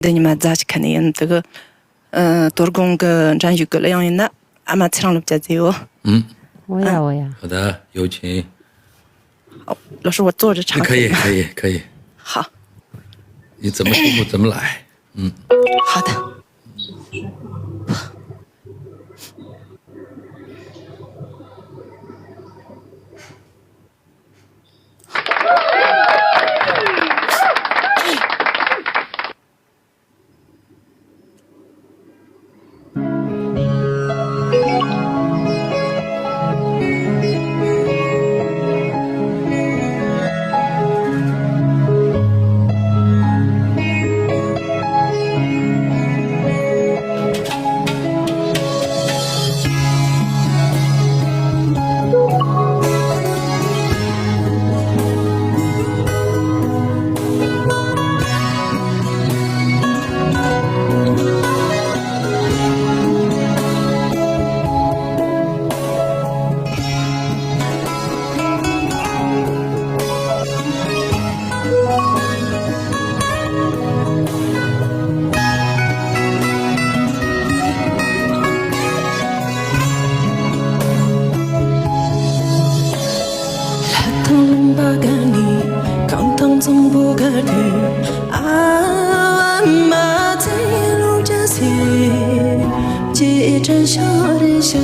对你们早起肯定这个，多工个占据个了样的，俺们吃上了比较多。我呀。好的，有请。好，老师，我坐着唱。可以。好。你怎么舒服怎么来。好的。从不可知，马在路着行，记着小人生。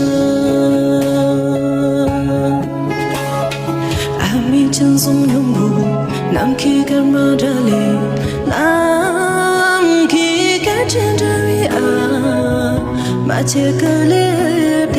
阿弥轻松永不，南去干嘛这里，南去干真这里啊，马切个列的。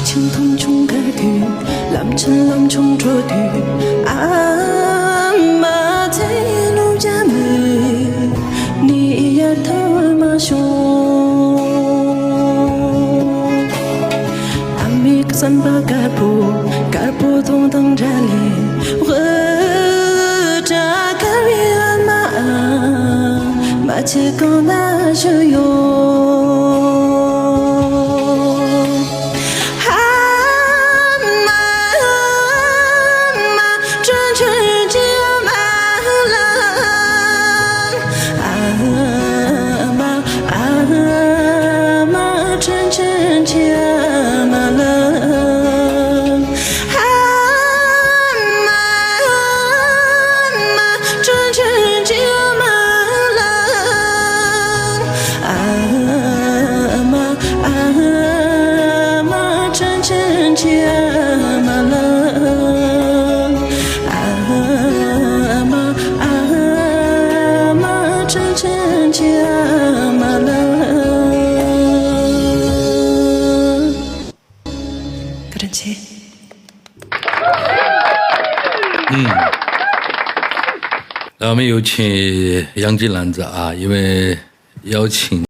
青铜冲个土，蓝尘蓝冲着土，马在路家门，你呀头马熊，阿弥克三巴嘎布东当扎里，我扎嘎里阿马切高那就有。那我们有请杨金兰子啊，因为邀请。